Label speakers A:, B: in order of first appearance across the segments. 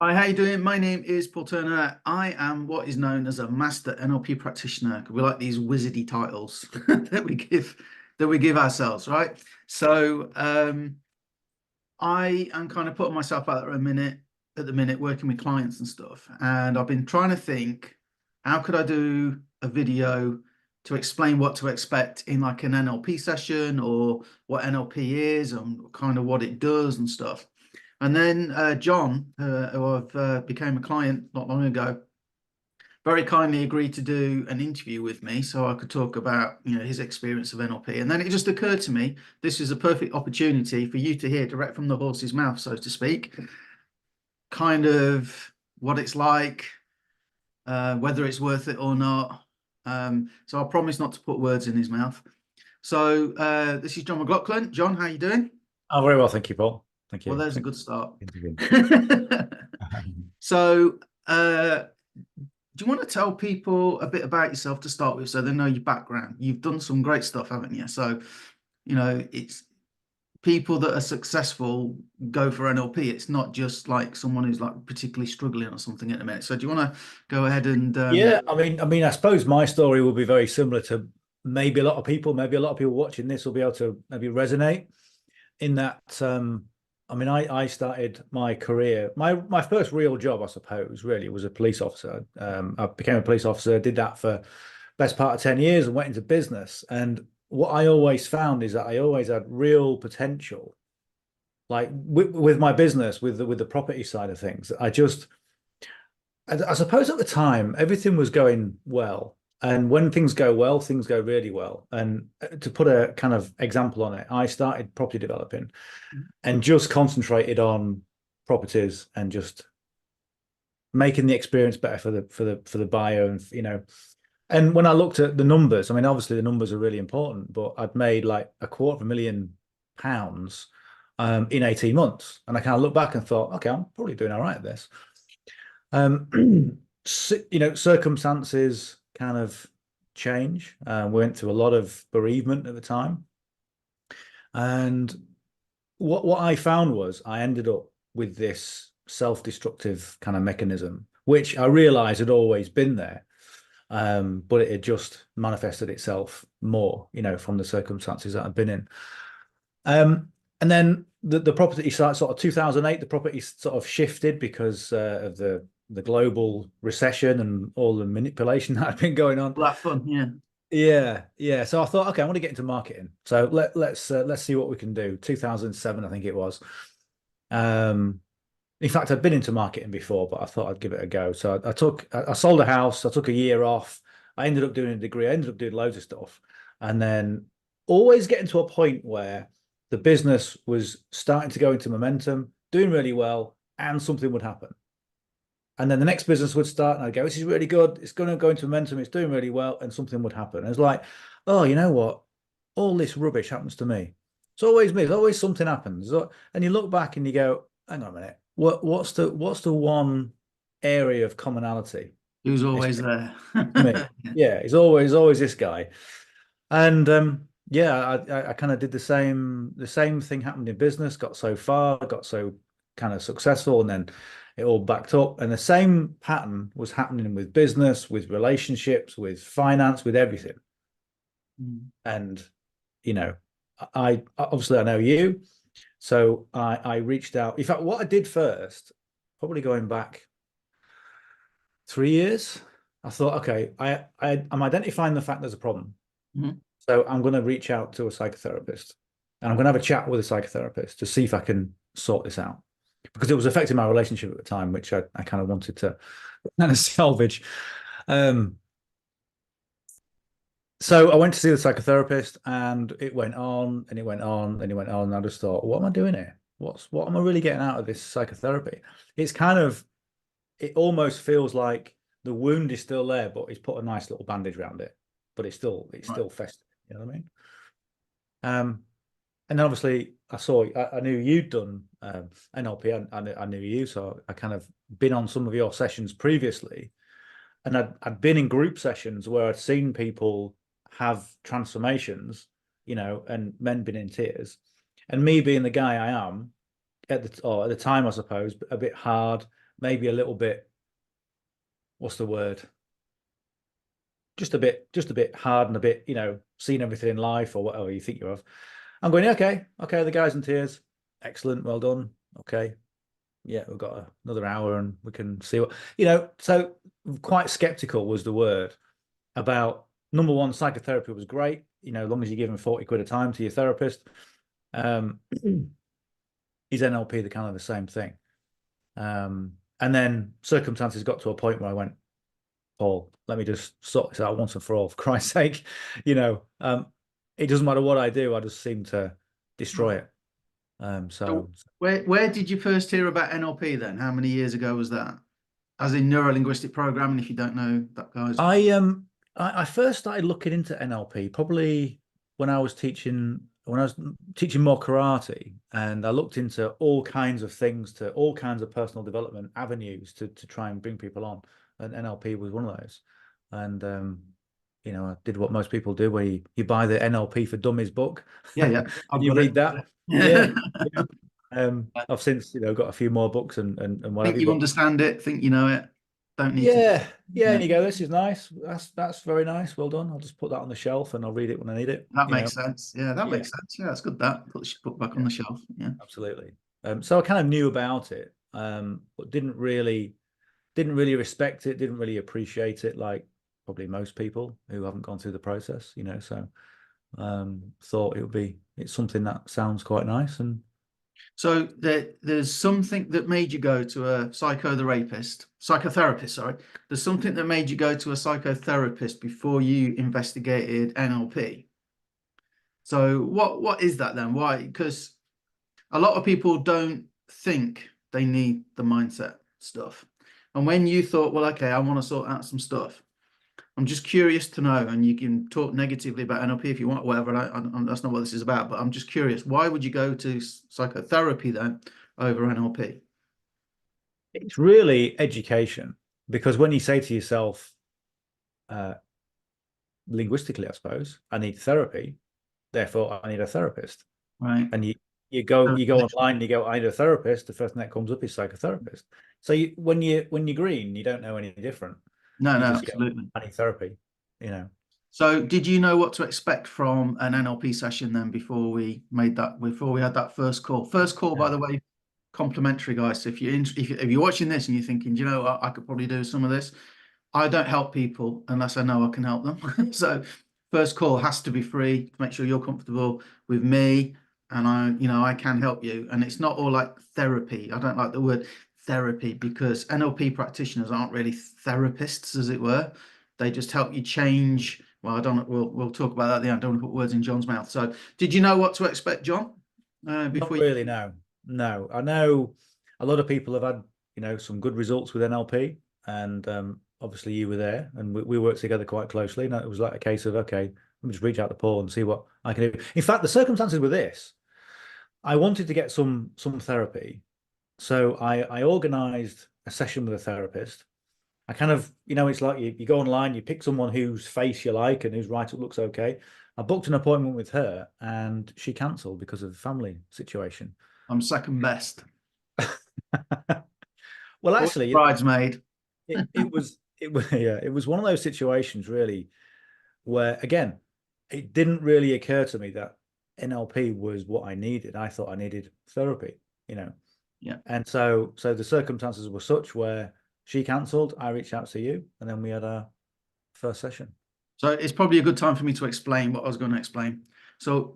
A: Hi, how you doing? My name is Paul Turner. I am what is known as a master NLP practitioner. We like these wizardy titles that we give ourselves, right? So I am kind of putting myself out there at the minute, working with clients and stuff. And I've been trying to think, how could I do a video to explain what to expect in like an NLP session, or what NLP is and kind of what it does and stuff. And then John, who I've became a client not long ago, very kindly agreed to do an interview with me so I could talk about, his experience of NLP. And then it just occurred to me, this is a perfect opportunity for you to hear direct from the horse's mouth, so to speak, kind of what it's like, whether it's worth it or not. So I promise not to put words in his mouth. So this is John McLauchlan. John, how you doing?
B: Oh, very well, thank you, Paul. Thank
A: Well,
B: you.
A: there's a good start.
B: Interview.
A: So, do you want to tell people a bit about yourself to start with, so they know your background? You've done some great stuff, haven't you? So, it's people that are successful go for NLP. It's not just like someone who's like particularly struggling or something at the minute. So, do you want to go ahead and
B: Yeah, I suppose my story will be very similar to maybe a lot of people. Maybe a lot of people watching this will be able to maybe resonate in that. I started my career. My first real job, I suppose, really was a police officer. I became a police officer. Did that for best part of 10 years and went into business. And what I always found is that I always had real potential, like with my business, with the property side of things. I suppose at the time, everything was going well. And when things go well, things go really well. And to put a kind of example on it, I started property developing and just concentrated on properties and just making the experience better for the buyer. And when I looked at the numbers, I mean, obviously the numbers are really important, but I'd made like £250,000 in 18 months. And I kind of looked back and thought, okay, I'm probably doing all right at this. Circumstances kind of change. We went through a lot of bereavement at the time. And what I found was I ended up with this self-destructive kind of mechanism, which I realized had always been there. But it had just manifested itself more, from the circumstances that I've been in. And then the property side, sort of 2008, the property sort of shifted because of the global recession and all the manipulation that had been going on.
A: that fun? Yeah.
B: Yeah. So I thought, okay, I want to get into marketing. So let's see what we can do. 2007, I think it was. In fact, I'd been into marketing before, but I thought I'd give it a go. So I sold a house. I took a year off. I ended up doing a degree. I ended up doing loads of stuff, and then always getting to a point where the business was starting to go into momentum, doing really well, and something would happen. And then the next business would start, and I'd go, this is really good. It's going to go into momentum. It's doing really well, and something would happen. And it's like, oh, you know what? All this rubbish happens to me. It's always me. There's always something happens. And you look back and you go, hang on a minute. What's the one area of commonality?
A: Who's
B: It's
A: always there?
B: me. Yeah, it's always this guy. And I kind of did the same thing happened in business, got so far, got so kind of successful, and then it all backed up. And the same pattern was happening with business, with relationships, with finance, with everything. And I obviously I know you, so I reached out. In fact, what I did first, probably going back 3 years, I thought, okay, I'm identifying the fact there's a problem.
A: Mm-hmm.
B: So I'm going to reach out to a psychotherapist, and I'm going to have a chat with a psychotherapist to see if I can sort this out, because it was affecting my relationship at the time, which I kind of wanted to kind of salvage. So I went to see the psychotherapist, and it went on and it went on and it went on. And I just thought, what am I doing here? What am I really getting out of this psychotherapy? It almost feels like the wound is still there, but he's put a nice little bandage around it, but it's still festering. You know what I mean? And then obviously I knew you'd done NLP. I knew you, so I kind of been on some of your sessions previously, and I'd been in group sessions where I'd seen people have transformations, and men been in tears, and me being the guy I am at the time, I suppose, a bit hard, maybe a little bit, what's the word? Just a bit hard and a bit, seen everything in life or whatever you think you have. I'm going, okay, the guy's in tears. Excellent, well done. Okay. Yeah, we've got another hour and we can see what, so quite skeptical was the word about, number one, psychotherapy was great, as long as you give him 40 quid a time to your therapist. Is NLP the kind of the same thing? And then circumstances got to a point where I went, Paul, let me just sort this out once and for all, for Christ's sake. It doesn't matter what I do, I just seem to destroy it.
A: So where did you first hear about NLP then? How many years ago was that? As in Neuro-Linguistic Programming, if you don't know that, guys.
B: I first started looking into NLP probably when I was teaching more karate, and I looked into all kinds of things, to all kinds of personal development avenues to try and bring people on, and NLP was one of those. And I did what most people do, where you buy the NLP for Dummies book.
A: Yeah.
B: And you read that. Yeah. I've since got a few more books and what have
A: Think you understand it, think you know it, don't need to.
B: Yeah, and you go, this is nice, that's very nice, well done, I'll just put that on the shelf and I'll read it when I need it.
A: That makes sense. Yeah, that makes sense. Yeah, that's good. That put back on the shelf. Yeah,
B: absolutely. So I kind of knew about it, but didn't really respect it, didn't really appreciate it, like probably most people who haven't gone through the process, so thought it's something that sounds quite nice. And
A: so there's something that made you go to a psychotherapist, sorry. There's something that made you go to a psychotherapist before you investigated NLP. So what is that then? Why? Because a lot of people don't think they need the mindset stuff. And when you thought, well, okay, I want to sort out some stuff, I'm just curious to know, and you can talk negatively about NLP if you want, whatever. That's not what this is about, but I'm just curious. Why would you go to psychotherapy then over NLP?
B: It's really education, because when you say to yourself, linguistically, I suppose, I need therapy, therefore I need a therapist.
A: Right.
B: And you go online and you go, I need a therapist. The first thing that comes up is psychotherapist. So when you're green, you don't know any different.
A: No, absolutely.
B: I need therapy,
A: So did you know what to expect from an NLP session then before we had that first call? First call, by the way, complimentary, guys. So if you're watching this and you're thinking, you know, I could probably do some of this, I don't help people unless I know I can help them. So first call has to be free to make sure you're comfortable with me, and I can help you. And it's not all like therapy. I don't like the word therapy, because NLP practitioners aren't really therapists, as it were. They just help you change. Well, we'll talk about that at the end. I don't want to put words in John's mouth. So did you know what to expect, John?
B: Not really, no. I know a lot of people have had, some good results with NLP, and obviously you were there, and we worked together quite closely. And it was like a case of, okay, let me just reach out to Paul and see what I can do. In fact, the circumstances with this, I wanted to get some therapy. So I organized a session with a therapist. I kind of, it's like you go online, you pick someone whose face you like and whose write-up looks okay. I booked an appointment with her, and she cancelled because of the family situation.
A: I'm second best.
B: Well, actually,
A: bridesmaid.
B: it was one of those situations really where, again, it didn't really occur to me that NLP was what I needed. I thought I needed therapy,
A: Yeah.
B: And so the circumstances were such where she cancelled, I reached out to you, and then we had our first session.
A: So it's probably a good time for me to explain what I was going to explain. So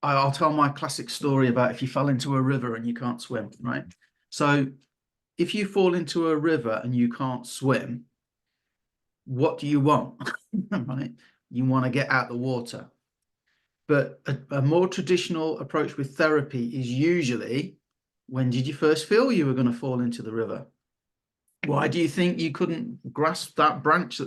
A: I'll tell my classic story about if you fell into a river and you can't swim, right? So if you fall into a river and you can't swim, what do you want? Right? You want to get out the water. But a more traditional approach with therapy is usually, when did you first feel you were going to fall into the river? Why do you think you couldn't grasp that branch?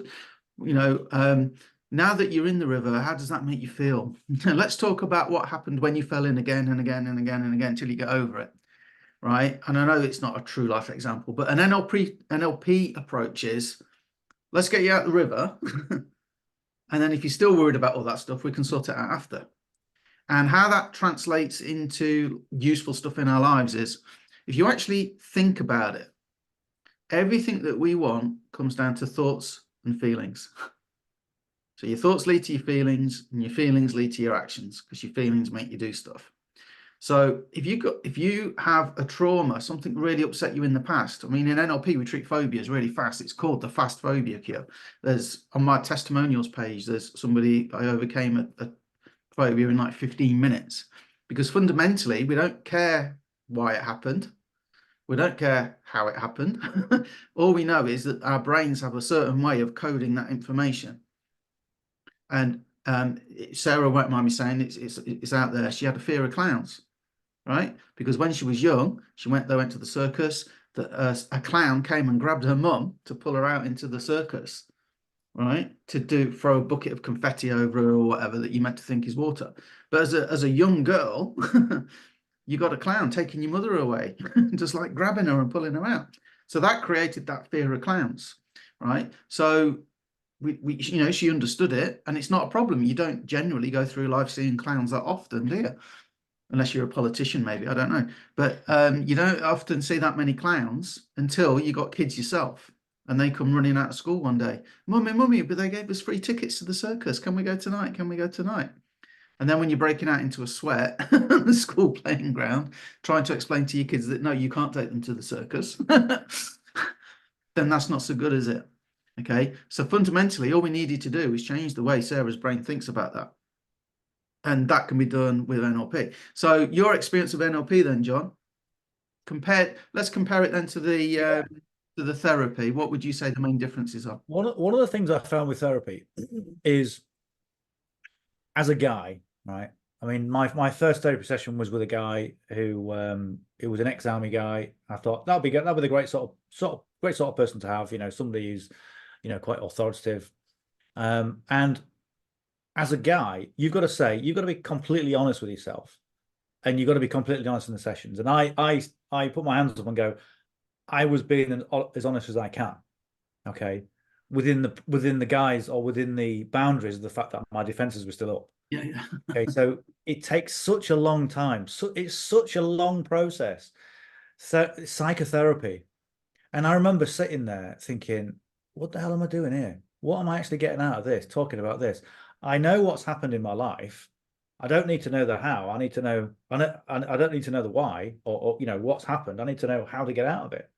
A: Now that you're in the river, how does that make you feel? Let's talk about what happened when you fell in again and again and again and again until you get over it, right? And I know it's not a true life example, but an NLP approach is, let's get you out the river. And then if you're still worried about all that stuff, we can sort it out after. And how that translates into useful stuff in our lives is, if you actually think about it, everything that we want comes down to thoughts and feelings. So your thoughts lead to your feelings, and your feelings lead to your actions, because your feelings make you do stuff. So if you have a trauma, something really upset you in the past. I mean, in NLP, we treat phobias really fast. It's called the fast phobia cure. There's on my testimonials page, there's somebody I overcame a phobia in like 15 minutes, because fundamentally we don't care why it happened. We don't care how it happened. All we know is that our brains have a certain way of coding that information. And Sarah won't mind me saying it's out there. She had a fear of clowns, right? Because when she was young, they went to the circus. A clown came and grabbed her mum to pull her out into the circus, right? To throw a bucket of confetti over her or whatever that you meant to think is water. But as a young girl, you got a clown taking your mother away, just like grabbing her and pulling her out. So that created that fear of clowns, right? So we she understood it, and it's not a problem. You don't generally go through life seeing clowns that often, do you? Unless you're a politician, maybe, I don't know. But you don't often see that many clowns until you got kids yourself, and they come running out of school one day. Mummy, but they gave us free tickets to the circus. Can we go tonight? Can we go tonight? And then when you're breaking out into a sweat on the school playing ground, trying to explain to your kids that, no, you can't take them to the circus, then that's not so good, is it? Okay. So fundamentally, all we needed to do is change the way Sarah's brain thinks about that. And that can be done with NLP. So your experience of NLP then, John, let's compare it then to the therapy. What would you say the main differences are?
B: One of the things I found with therapy is, as a guy, right? I mean, my first therapy session was with a guy who it was an ex-army guy. I thought that'd be the great sort of person to have, somebody who's, quite authoritative. And as a guy, you've got to be completely honest with yourself, and you've got to be completely honest in the sessions. And I put my hands up and go, I was being as honest as I can, okay, within the guise or within the boundaries of the fact that my defenses were still up.
A: Yeah.
B: Okay, so it takes such a long time. So it's such a long process. So psychotherapy. And I remember sitting there thinking, what the hell am I doing here? What am I actually getting out of this, talking about this? I know what's happened in my life. I don't need to know the how. I need to know, I don't need to know the why or what's happened. I need to know how to get out of it,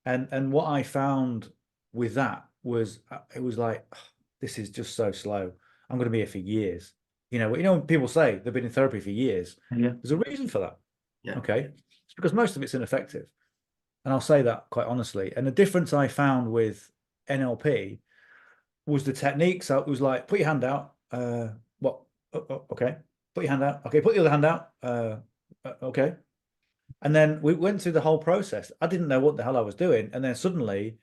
B: And what I found with that was, it was like, oh, this is just so slow. I'm going to be here for years. When people say they've been in therapy for years,
A: Yeah.
B: there's a reason for that.
A: Yeah.
B: Okay. It's because most of it's ineffective. And I'll say that quite honestly. And the difference I found with NLP was the techniques. So it was like, put your hand out. What? Okay. Put your hand out. Okay. Put the other hand out. Okay. And then we went through the whole process. I didn't know what the hell I was doing. And then suddenly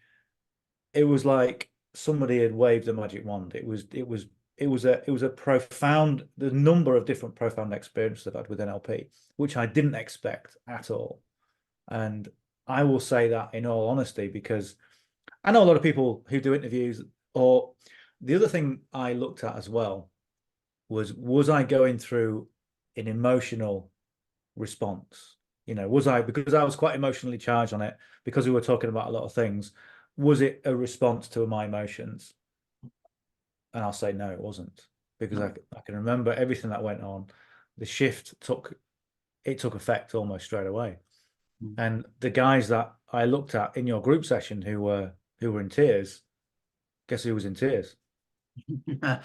B: it was like somebody had waved a magic wand. It was a profound, the number of different profound experiences I've had with NLP, which I didn't expect at all. And I will say that in all honesty, because I know a lot of people who do interviews. Or the other thing I looked at as well was I going through an emotional response? Because I was quite emotionally charged on it, because we were talking about a lot of things, was it a response to my emotions? And I'll say no, it wasn't, because I can remember everything that went on. The shift took effect almost straight away. And the guys that I looked at in your group session who were in tears, guess who was in tears?
A: Can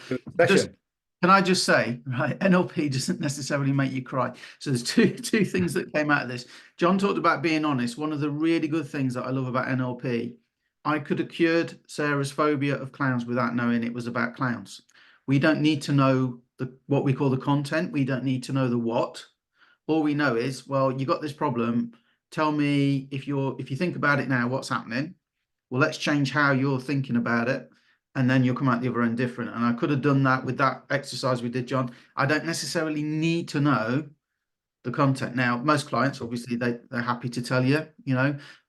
A: I just say, right, NLP doesn't necessarily make you cry. So there's two things that came out of this. John talked about being honest. One of the really good things that I love about NLP, I could have cured Sarah's phobia of clowns without knowing it was about clowns. We don't need to know what we call the content. We don't need to know the what. All we know is, well, you got this problem. Tell me if you think about it now, what's happening? Well, let's change how you're thinking about it, and then you'll come out the other end different. And I could have done that with that exercise we did, John. I don't necessarily need to know the content. Now, most clients, obviously, they're happy to tell you,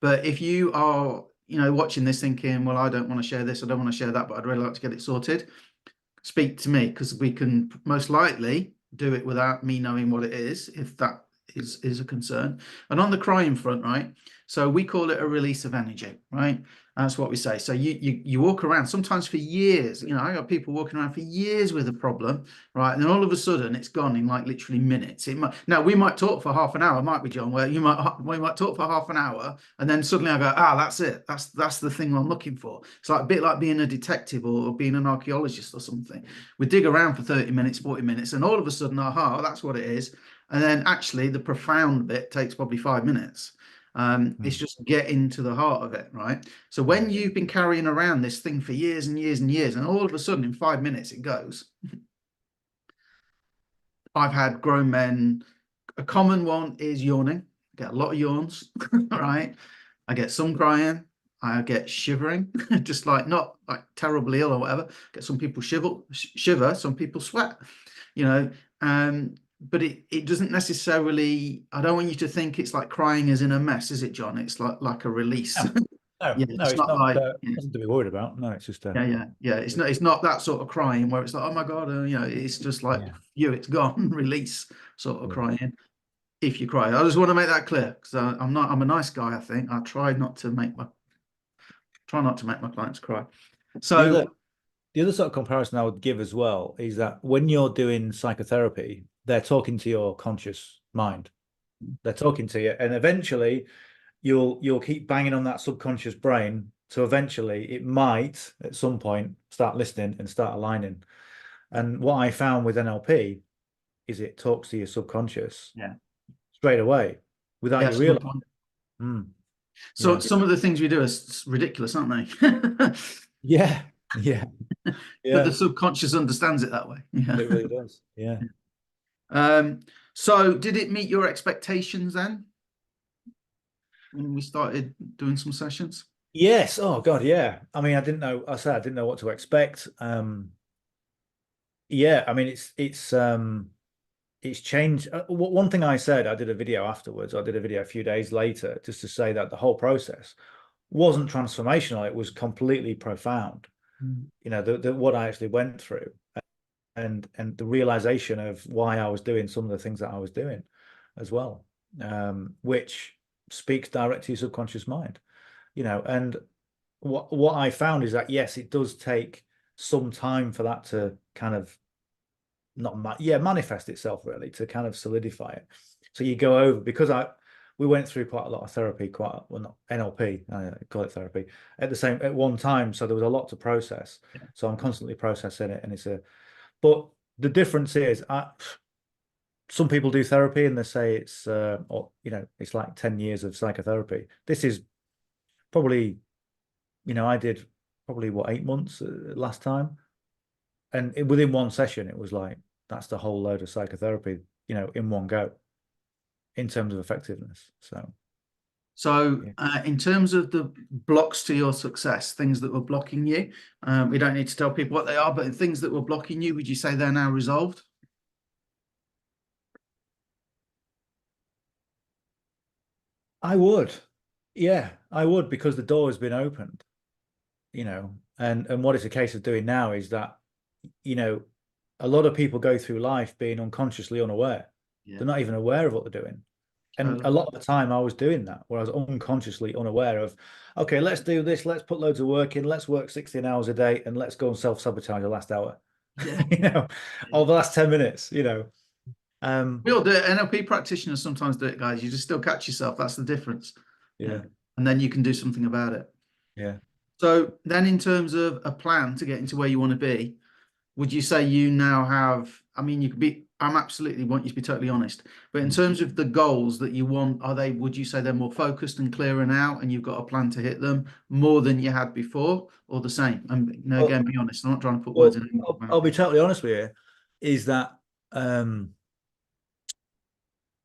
A: but if you are, watching this thinking, well, I don't want to share this, I don't want to share that, but I'd really like to get it sorted, speak to me, because we can most likely do it without me knowing what it is, if that is a concern. And on the crying front, right? So we call it a release of energy, right? That's what we say. So you walk around sometimes for years. You know, I got people walking around for years with a problem, right? And then all of a sudden it's gone in like literally minutes. It might, now we might talk for half an hour, might we, John? Where we might talk for half an hour, and then suddenly I go, that's it. That's the thing I'm looking for. It's like a bit like being a detective or being an archaeologist or something. We dig around for 30 minutes, 40 minutes, and all of a sudden, that's what it is. And then actually the profound bit takes probably 5 minutes. It's just getting to the heart of it, right? So when you've been carrying around this thing for years and years and years, and all of a sudden in 5 minutes it goes. I've had grown men, a common one is yawning. I get a lot of yawns, right? I get some crying, I get shivering, just like not like terribly ill or whatever. Get some people shiver, some people sweat, you know. But it doesn't necessarily, I don't want you to think it's like crying is in a mess, is it, John? It's like a release.
B: No,
A: Yeah,
B: no, it's not
A: like
B: nothing to be worried about. No, it's just
A: yeah. It's not that sort of crying where it's like, oh my God, you know, it's just like it's gone, release sort of crying. If you cry, I just want to make that clear because I'm a nice guy. I think I try not to make my clients cry. So
B: the other sort of comparison I would give as well is that when you're doing psychotherapy, they're talking to your conscious mind. They're talking to you, and eventually you'll keep banging on that subconscious brain. So eventually it might at some point start listening and start aligning. And what I found with NLP is it talks to your subconscious straight away without you realizing.
A: So some of the things we do are ridiculous, aren't they?
B: yeah.
A: But the subconscious understands it that way. Yeah,
B: it really does. Yeah.
A: So did it meet your expectations then when we started doing some sessions?
B: Yes. Oh God, yeah. I mean, I didn't know what to expect. Yeah, I mean it's changed. One thing I said, I did a video afterwards. I did a video a few days later just to say that the whole process wasn't transformational. It was completely profound. You know, what I actually went through and the realization of why I was doing some of the things that I was doing as well, which speaks direct to your subconscious mind, you know. And what I found is that, yes, it does take some time for that to kind of manifest itself, really, to kind of solidify it. So you go over, because we went through quite a lot of therapy, not NLP, I call it therapy, at one time. So there was a lot to process. So I'm constantly processing it, and but the difference is, some people do therapy and they say it's, it's like 10 years of psychotherapy. This is probably, I did probably 8 months last time, and within one session, it was like, that's the whole load of psychotherapy, in one go, in terms of effectiveness.
A: So in terms of the blocks to your success, things that were blocking you, we don't need to tell people what they are, but things that were blocking you, would you say they're now resolved?
B: I would. Yeah, I would, because the door has been opened, and what it's a case of doing now is that, a lot of people go through life being unconsciously unaware. They're not even aware of what they're doing. And a lot of the time I was doing that, where I was unconsciously unaware of, okay, let's do this, let's put loads of work in, let's work 16 hours a day, and let's go and self-sabotage the last hour, or the last 10 minutes, We
A: all do it. NLP practitioners sometimes do it, guys. You just still catch yourself. That's the difference.
B: Yeah.
A: And then you can do something about it.
B: Yeah.
A: So then in terms of a plan to get into where you want to be, would you say you now have, I mean, I'm absolutely want you to be totally honest, but in terms of the goals that you want, would you say they're more focused and clearer now, and you've got a plan to hit them more than you had before, or the same? And again, be honest. I'm not trying to put words in.
B: I'll be totally honest with you, is that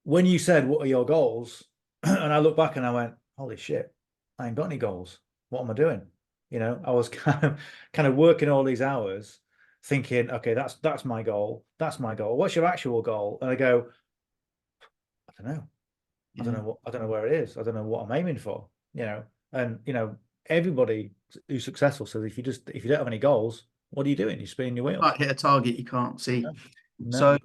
B: when you said, what are your goals? And I look back and I went, holy shit, I ain't got any goals. What am I doing? I was kind of working all these hours, thinking, okay, that's my goal. That's my goal. What's your actual goal? And I go, I don't know. I don't know where it is. I don't know what I'm aiming for, and, everybody who's successful says, if you don't have any goals, what are you doing? You're spinning your wheels.
A: You can't hit a target you can't see. No. So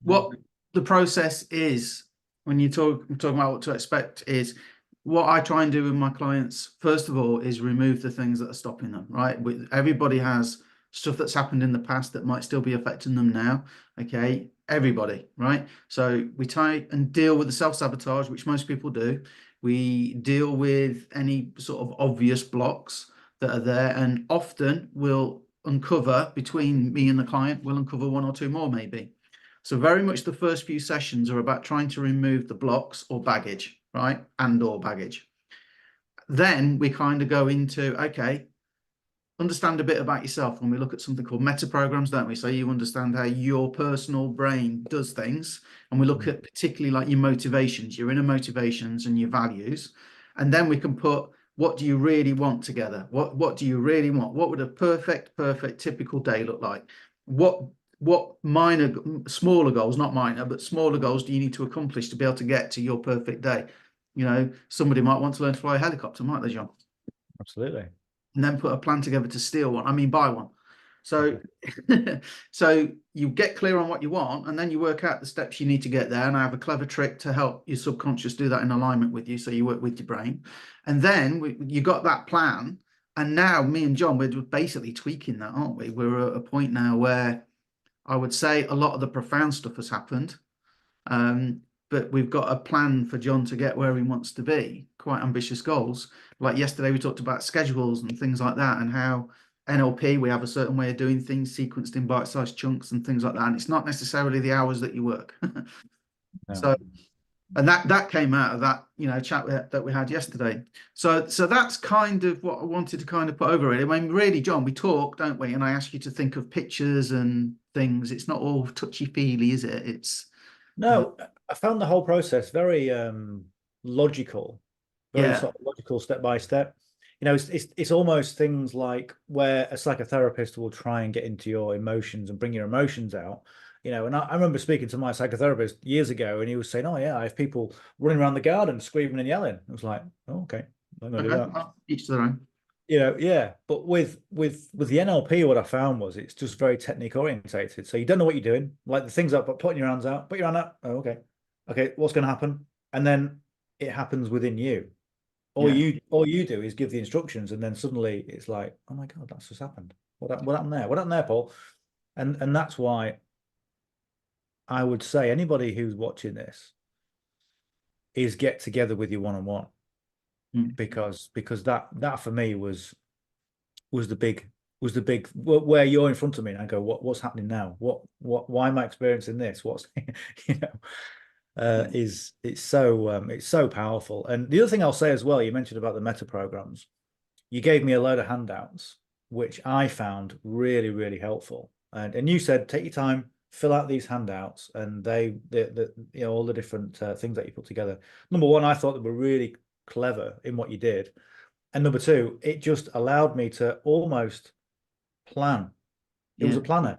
A: what the process is when you talking about what to expect, is what I try and do with my clients, first of all, is remove the things that are stopping them, right? Everybody has stuff that's happened in the past that might still be affecting them now. Okay. Everybody, right? So we try and deal with the self-sabotage, which most people do. We deal with any sort of obvious blocks that are there, and often we'll uncover, between me and the client, we'll uncover one or two more maybe. So very much the first few sessions are about trying to remove the blocks or baggage, right? And or baggage. Then we kind of go into, okay, understand a bit about yourself. When we look at something called meta programs, don't we? So you understand how your personal brain does things. And we look at particularly like your motivations, your inner motivations and your values. And then we can put, what do you really want together? What do you really want? What would a perfect typical day look like? What minor, smaller goals, not minor, but smaller goals do you need to accomplish to be able to get to your perfect day? You know, somebody might want to learn to fly a helicopter, might they, John?
B: Absolutely.
A: And then put a plan together to steal one. I mean, buy one. So, so you get clear on what you want, and then you work out the steps you need to get there. And I have a clever trick to help your subconscious do that in alignment with you. So you work with your brain, and then you got that plan. And now me and John, we're basically tweaking that, aren't we? We're at a point now where I would say a lot of the profound stuff has happened. But we've got a plan for John to get where he wants to be, quite ambitious goals. Like yesterday, we talked about schedules and things like that, and how NLP, we have a certain way of doing things sequenced in bite-sized chunks and things like that. And it's not necessarily the hours that you work.
B: No.
A: So, and that came out of that, you know, chat that we had yesterday. So that's kind of what I wanted to kind of put over it. I mean, really, John, we talk, don't we? And I ask you to think of pictures and things. It's not all touchy-feely, is it? It's
B: No, I found the whole process very logical, very
A: yeah,
B: sort of logical step by step. You know, it's almost things like where a psychotherapist will try and get into your emotions and bring your emotions out. You know, and I remember speaking to my psychotherapist years ago, and he was saying, "Oh yeah, I have people running around the garden screaming and yelling." I was like, "Oh, okay, I'm gonna do
A: okay.
B: that."
A: Well, each to their own.
B: You know, yeah. But with the NLP, what I found was it's just very technique orientated. So you don't know what you're doing, like the things up, but putting your hands out, put your hand out. Oh, okay, okay, what's going to happen? And then it happens within you.
A: Yeah.
B: All you do is give the instructions, and then suddenly it's like, oh my God, that's just happened. What happened there? What happened there, Paul? And that's why I would say anybody who's watching this is get together with you one on one,
A: Mm.
B: because that for me was the big where you're in front of me and I go, what's happening now? Why am I experiencing this? What's you know
A: Yeah.
B: it's so powerful. And the other thing I'll say as well, you mentioned about the meta programs. You gave me a load of handouts, which I found really, really helpful. And you said, take your time, fill out these handouts, and you know, all the different things that you put together. Number one, I thought they were really clever in what you did. And number two, it just allowed me to almost plan. It was
A: Yeah.
B: a planner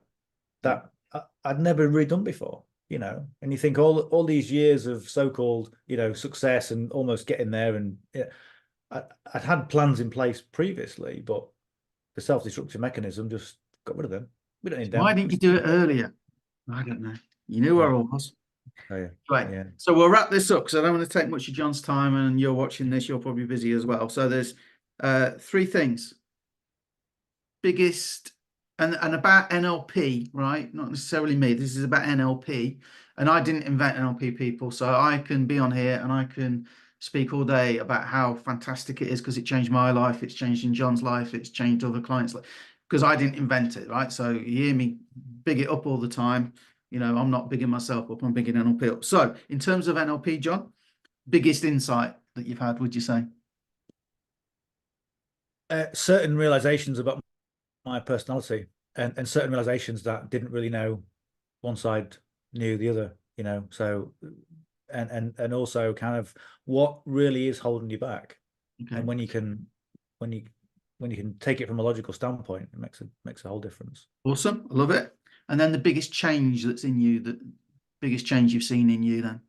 B: that I'd never really done before, you know. And you think all these years of so-called, you know, success and almost getting there, and I'd had plans in place previously, but the self-destructive mechanism just got rid of them. We don't need
A: Why
B: them.
A: didn't you do it earlier? I don't know. You knew
B: Yeah.
A: where I was.
B: Oh, yeah.
A: Right.
B: Yeah.
A: So we'll wrap this up because I don't want to take much of John's time, and you're watching this, you're probably busy as well. So there's three things. Biggest and about NLP, right? Not necessarily me. This is about NLP. And I didn't invent NLP, people. So I can be on here and I can speak all day about how fantastic it is because it changed my life, it's changed in John's life, it's changed other clients' life, because I didn't invent it, right? So you hear me big it up all the time. You know, I'm not bigging myself up, I'm bigging NLP up. So in terms of NLP, John, biggest insight that you've had, would you say?
B: Certain realizations about my personality, and certain realizations that didn't really know one side knew the other, you know. So and also kind of what really is holding you back.
A: Okay.
B: And when you can take it from a logical standpoint, it makes a whole difference.
A: Awesome. I love it. And then the biggest change that's in you, the biggest change you've seen in you then?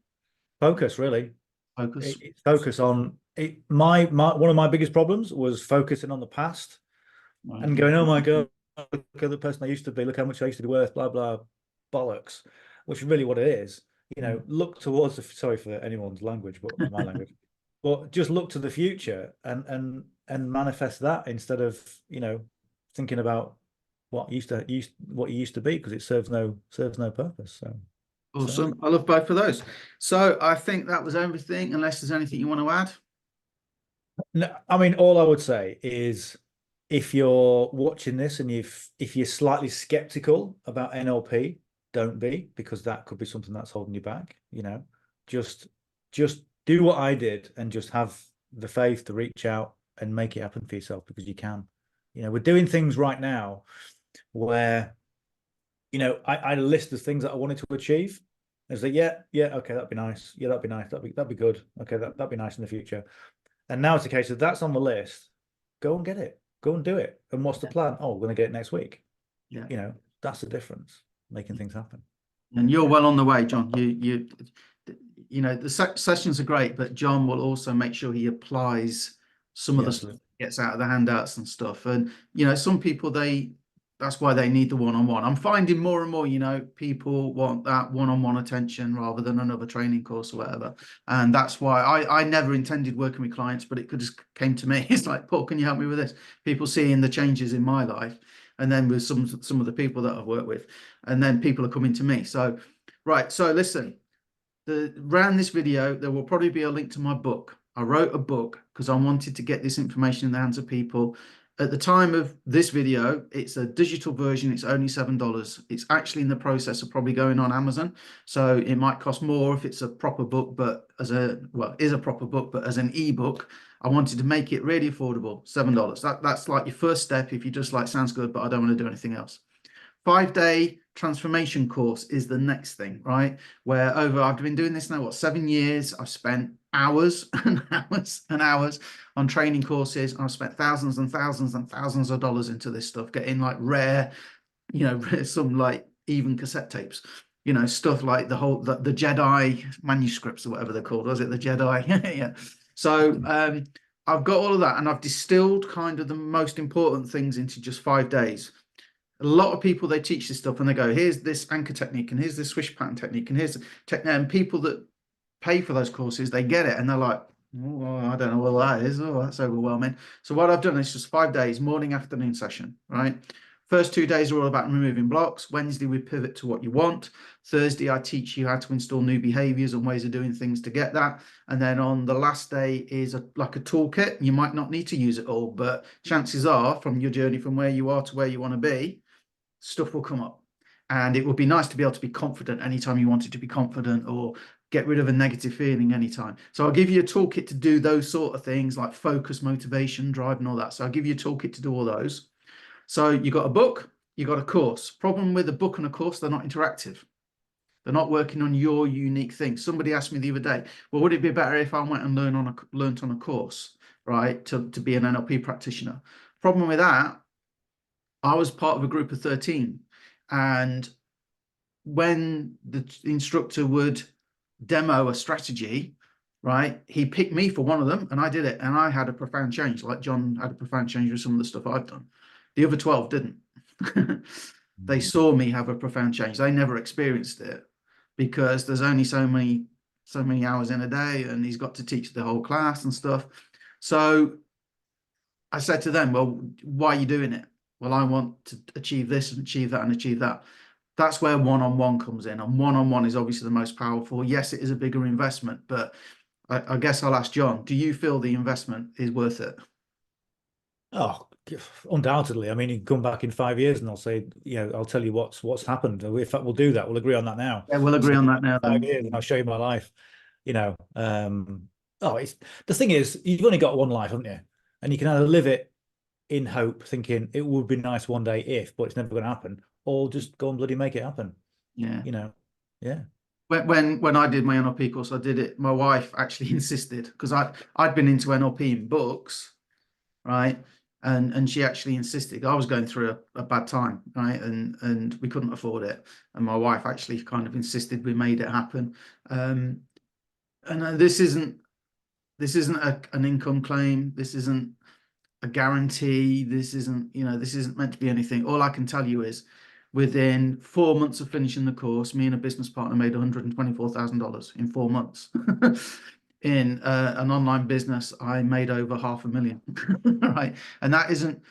B: Focus, really.
A: Focus.
B: Focus on it. My one of my biggest problems was focusing on the past
A: Right.
B: and going, oh my God, look at the person I used to be, look how much I used to be worth, blah blah bollocks, which is really what it is. You know, look towards the, sorry for anyone's language, but my language, but just look to the future and manifest that instead of, you know, thinking about what you used to be, because it serves no purpose. So
A: Awesome. I love both of those. So I think that was everything, unless there's anything you want to add.
B: no, I mean, all I would say is, if you're watching this and if you're slightly skeptical about NLP, don't be, because that could be something that's holding you back. You know, just do what I did and just have the faith to reach out and make it happen for yourself, because you can. You know, we're doing things right now where, you know, I had a list of things that I wanted to achieve. I was like, yeah, okay, that'd be nice. Yeah, that'd be nice. That'd be good. Okay, that'd be nice in the future. And now it's a case of that's on the list. Go and get it. Go and do it. And what's the plan? Oh, we're going to get it next week.
A: Yeah.
B: You know, that's the difference, making things happen.
A: And you're well on the way, John. You know, the sessions are great, but John will also make sure he applies some of the stuff he gets out of the handouts and stuff. And, you know, some people, that's why they need the one-on-one. I'm finding more and more, you know, people want that one-on-one attention rather than another training course or whatever. And that's why I never intended working with clients, but it just came to me. It's like, Paul, can you help me with this? People seeing the changes in my life, and then with some of the people that I've worked with, and then people are coming to me. So, right. So listen, around this video, there will probably be a link to my book. I wrote a book because I wanted to get this information in the hands of people. At the time of this video, it's a digital version. It's only $7. It's actually in the process of probably going on Amazon. So it might cost more if it's a proper book, but is a proper book, but as an ebook, I wanted to make it really affordable, $7. That's like your first step if you just like, sounds good, but I don't want to do anything else. 5-day transformation course is the next thing, right? Where I've been doing this now, what, 7 years? I've spent hours and hours and hours on training courses. I've spent thousands and thousands and thousands of dollars into this stuff, getting like rare, you know, some like even cassette tapes, you know, stuff like the Jedi manuscripts or whatever they're called. Was it the Jedi? Yeah. So I've got all of that, and I've distilled kind of the most important things into just 5 days. A lot of people, they teach this stuff and they go, here's this anchor technique and here's this swish pattern technique and here's the technique. And people that pay for those courses, they get it and they're like, oh, I don't know what that is. Oh, that's overwhelming. So what I've done is just 5 days, morning, afternoon session, right? First 2 days are all about removing blocks. Wednesday, we pivot to what you want. Thursday, I teach you how to install new behaviors and ways of doing things to get that. And then on the last day is like a toolkit. You might not need to use it all, but chances are from your journey from where you are to where you want to be, stuff will come up. And it would be nice to be able to be confident anytime you wanted to be confident, or get rid of a negative feeling anytime. So I'll give you a toolkit to do those sort of things like focus, motivation, drive, and all that. So I'll give you a toolkit to do all those. So you got a book, you got a course. Problem with a book and a course, they're not interactive. They're not working on your unique thing. Somebody asked me the other day, well, would it be better if I went and learned on a course, right, to be an NLP practitioner? Problem with that, I was part of a group of 13, and when the instructor would demo a strategy, right, he picked me for one of them and I did it, and I had a profound change, like John had a profound change with some of the stuff I've done. The other 12 didn't. They saw me have a profound change. They never experienced it because there's only so many hours in a day, and he's got to teach the whole class and stuff. So I said to them, well, why are you doing it? Well, I want to achieve this and achieve that and achieve that. That's where one-on-one comes in. And one-on-one is obviously the most powerful. Yes, it is a bigger investment, but I guess I'll ask John, do you feel the investment is worth it?
B: Oh, undoubtedly. I mean, you can come back in 5 years and I'll say, you know, I'll tell you what's happened. In fact, we'll do that. We'll agree on that now.
A: Yeah, we'll agree on that now.
B: 5 years, and I'll show you my life. You know, it's the thing is, you've only got one life, haven't you? And you can either live it in hope, thinking it would be nice one day if, but it's never going to happen, or just go and bloody make it happen.
A: Yeah.
B: You know, yeah.
A: When I did my NLP course, I did it. My wife actually insisted, because I'd been into NLP in books, right? And she actually insisted. I was going through a bad time, right? And we couldn't afford it. And my wife actually kind of insisted we made it happen. And this isn't an income claim. This isn't a guarantee. This isn't, you know, this isn't meant to be anything. All I can tell you is within 4 months of finishing the course, me and a business partner made $124,000 in 4 months. In an online business, I made over $500,000, right? And that isn't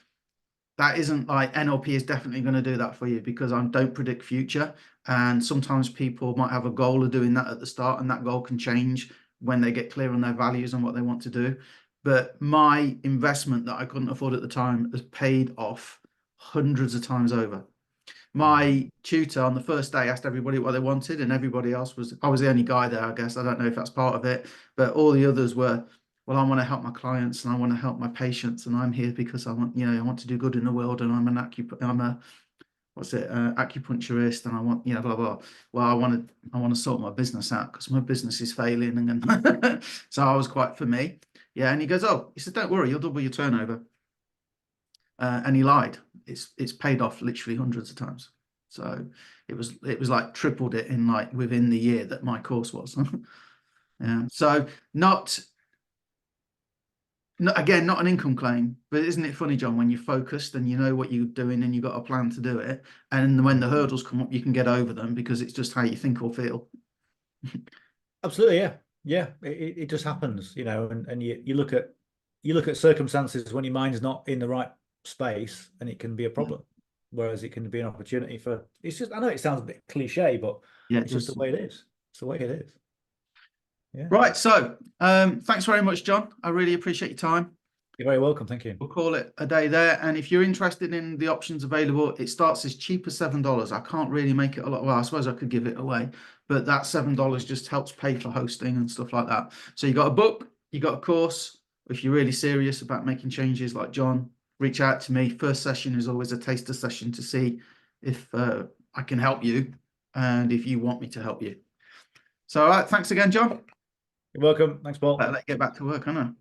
A: like NLP is definitely going to do that for you, because I don't predict future. And sometimes people might have a goal of doing that at the start, and that goal can change when they get clear on their values and what they want to do. But my investment that I couldn't afford at the time has paid off hundreds of times over. My tutor on the first day asked everybody what they wanted, and everybody else I was the only guy there, I guess. I don't know if that's part of it, but all the others were, well, I want to help my clients and I want to help my patients, and I'm here because I want, I want to do good in the world, and I'm a acupuncturist, and I want, blah blah. Well, I want to sort my business out because my business is failing, and so I was quite, for me, yeah. And he goes, oh, he said, don't worry, you'll double your turnover. And he lied. It's paid off literally hundreds of times. So it was like tripled it in like within the year that my course was. Yeah. So again, not an income claim, but isn't it funny, John, when you're focused and you know what you're doing and you've got a plan to do it, and when the hurdles come up, you can get over them because it's just how you think or feel.
B: Absolutely, yeah. Yeah, it just happens, and you look at circumstances when your mind's not in the right space, and it can be a problem. Whereas it can be an opportunity for, it's just, I know it sounds a bit cliche, but yeah, it's just the way it is. It's the way it is. Yeah.
A: Right. So thanks very much, John. I really appreciate your time.
B: You're very welcome. Thank you.
A: We'll call it a day there. And if you're interested in the options available, it starts as cheap as $7. I can't really make it a lot. Well, I suppose I could give it away, but that $7 just helps pay for hosting and stuff like that. So you got a book, you got a course. If you're really serious about making changes like John, reach out to me. First session is always a taster session to see if I can help you and if you want me to help you. So, all right, thanks again, John.
B: You're welcome. Thanks, Paul.
A: Let's get back to work, huh?